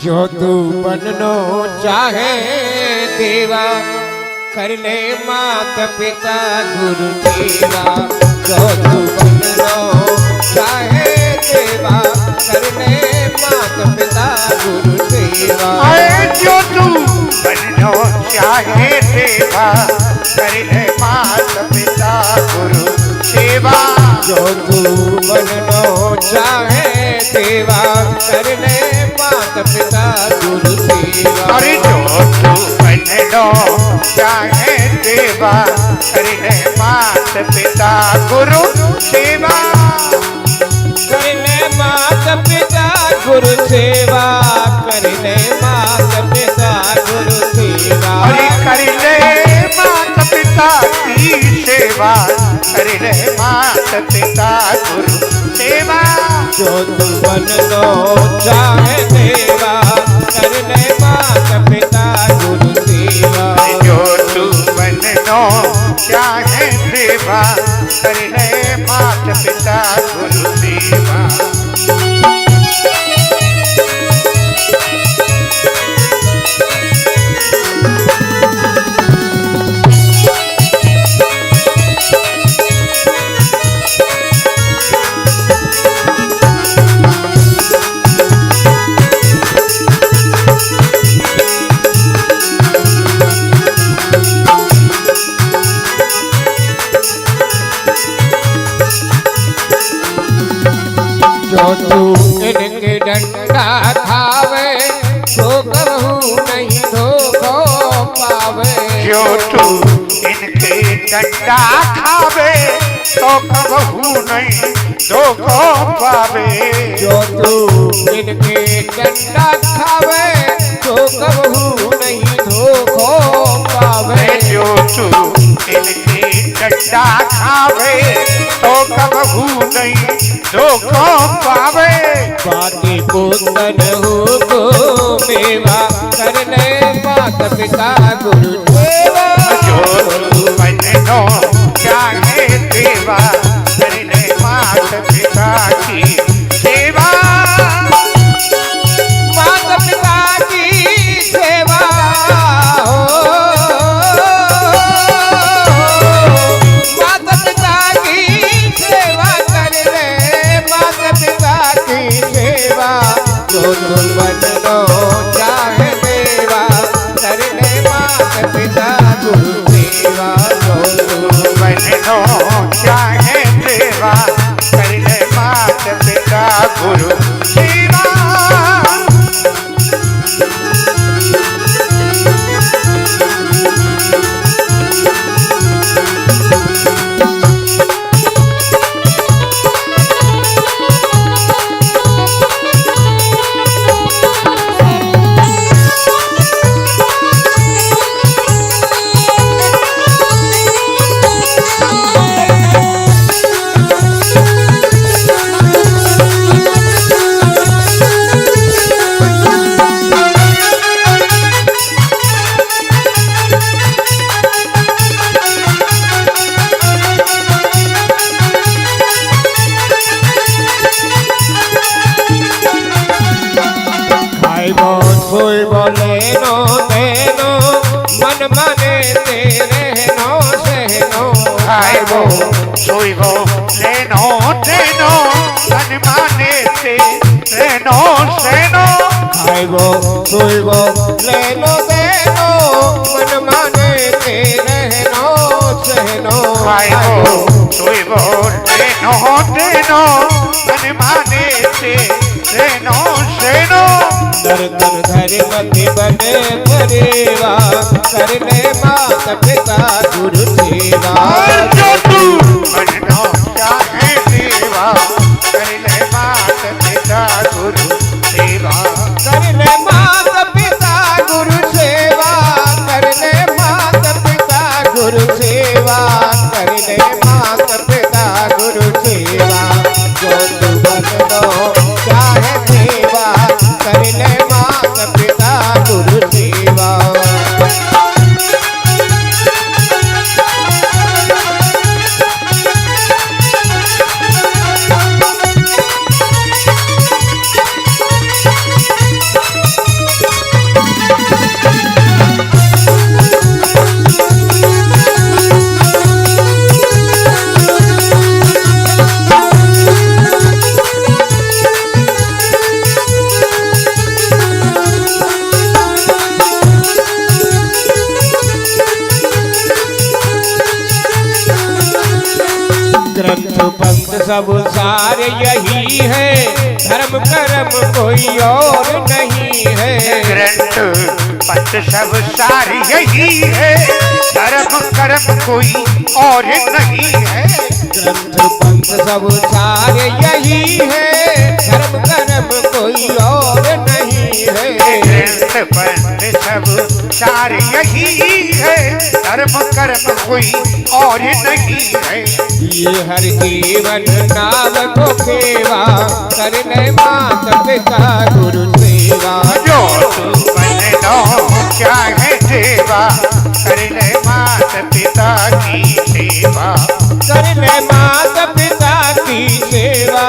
जो तू बननो चाहे देवा कर ले माता पिता गुरु सेवा। जो तू बननो चाहे देवा कर ले माता पिता गुरु सेवा। जो तू बननो चाहे देवा कर ले माता पिता गुरु सेवा। जो तू बननो चाहे देवा कर ले माता पिता गुरु सेवा। अरे जो तू बननो चाहे देवा कर ले माता पिता गुरु सेवा। कर ले माता पिता गुरु सेवा कर ले माता पिता गुरु सेवा। अरे कर ले माता पिता की सेवा कर ले माता पिता गुरु सेवा। जो तू बननो चाहे देवा कर ले माता पिता गुरु सेवा। जो तू बननो चाहे देवा कर ले माता पिता गुरु सेवा। जो तू इनके डंडा खावे तो कबहू नहीं धोखो पावे। जो तू इनके डंडा खावे तो कबहू नहीं धोखो पावे। जो तू इनके डंडा खावे तो कबहू नहीं धोखो पावे। जो तू इनके डंडा खावे तो कबहू नहीं धोखो पावे। बाकी पुतन हो को मेवा कर ले माता पिता गुरु सेवा। जो तू बननो चाहे देवा कर ले माता पिता की सेवा। माता पिता की सेवा हो। माता पिता की सेवा कर ले माता पिता की सेवा। जो तू बननो चाहे देवा कर ले माता पिता गुरु सेवा। जो तू बननो चाहे देवा कर ले माता पिता गुरु सेवा। कोई बोले नो देनो मन मने तेरे नो सहनो। खाए वो सोई वो लेनो देनो मन माने से लेनो सेनो। खाए वो सोई वो लेनो देनो मन माने तेरे नो सहनो। खाए वो सोई वो लेनो देनो मन माने से लेनो सेनो। दर दर धर्मति बने परेवा कर ले माता पिता गुरु सेवा। जो तू बननो चाहे देवा कर ले माता पिता गुरु सेवा। कर ले माता पिता गुरु सेवा कर ले माता पिता गुरु सेवा कर ले माता पिता गुरु सेवा। जो तू बननो चाहे देवा कर ले माता पिता गुरु सेवा। सब सार यही है, धर्म कर्म कोई और नहीं है। ग्रंथ पंथ सब सार यही है, धर्म कर्म कोई और नहीं है। ग्रंथ पंथ सब सार यही है, धर्म कर्म कोई और नहीं है। ग्रंथ पंथ सब सार यही है, धर्म कर्म कोई और नहीं है। ये हर जीवन नाम को सेवा, करने मात पिता गुरु सेवा। जो तू बनो चाहे सेवा, करने मात पिता की सेवा। करने मात पिता की सेवा,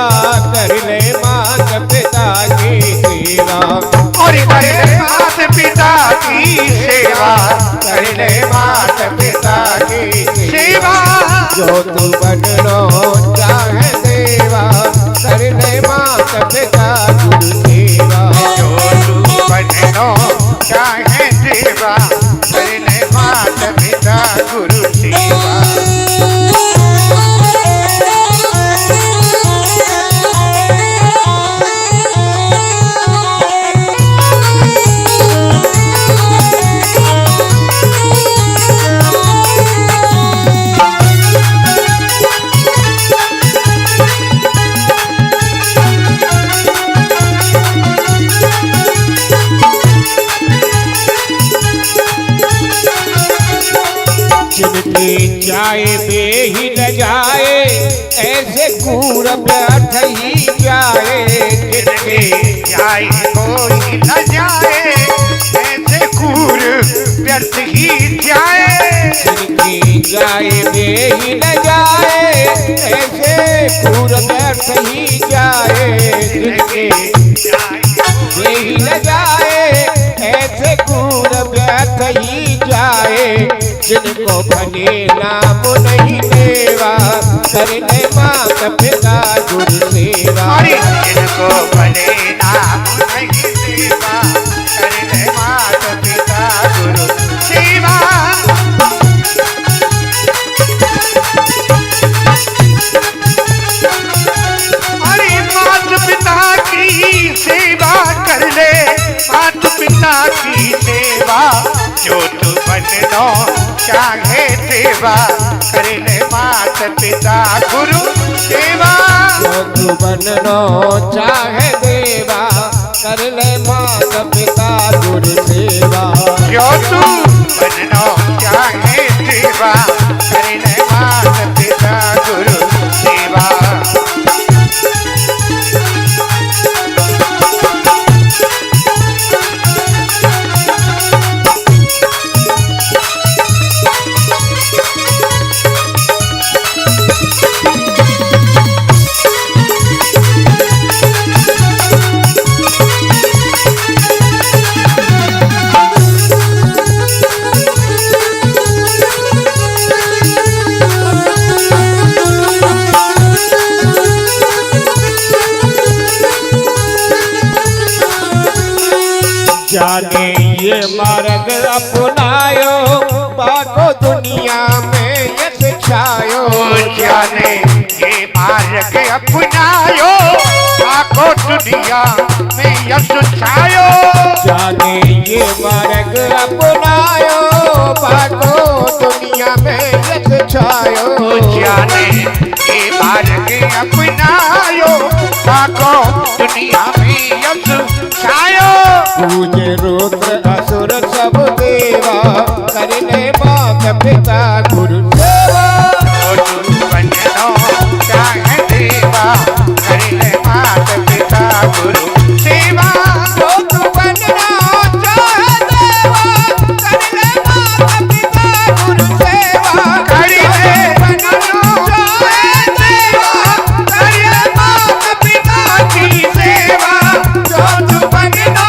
करने मात पिता की सेवा। और करने मात पिता की सेवा, करने मात पिता की सेवा। जो तू बननो चाहे देवा, करने मात पिता गुरु सेवा। जो तू बनो चाहे सेवा, करने मात पिता गुरु सेवा। जिनकी चाहे बे ही न जाए, ऐसे कूर व्यर्थ ही जाए। जिनके जाए कोई न जाए, ऐसे कूर व्यर्थ ही जाए। जिनकी जाए बे ही न जाए, ऐसे कूर व्यर्थ ही जाए। जिनके बे ही न जाए, ऐसे कूर व्यर्थ ही जाए। जिनको भले नाम नहीं देवा, करने मात पिता गुरु सेवा। जिनको भले नाम नहीं देवा, करने मात पिता गुरु सेवा। अरे मात पिता की सेवा कर ले, मात पिता की सेवा। जो तू बनो चाहे सेवा, करने मात पिता गुरु सेवा। जो तू बननो चाहे देवा, कर ले मात पिता गुरु सेवा। जो तू बननो चाहे सेवा, करने मात पिता गुरु सेवा। जाने ये मार्ग अपनायो, बाको दुनिया में यश छायो। जाने ये मार्ग अपनायो, आको दुनिया में यश छायो। जाने ये मार्ग अपनायो, बाको दुनिया में यश छायो। जाने ये मार्ग अपनायो, आको दुनिया में यश छायो। पूजे रुद्र असुर सब देवा, करने मात पिता गुरु सेवा। बनो चाहे देवा, करने मात पिता गुरु सेवा। बनना चाहे देवा, करने मात पिता गुरु सेवा। करने बनना चाहे देवा, करने मात पिता की सेवा। जो तू बनना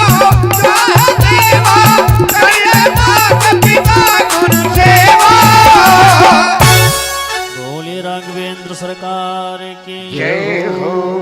चाहे देवा, करने मात पिता गुरु सेवा। बोले राघवेंद्र सरकार की जय हो।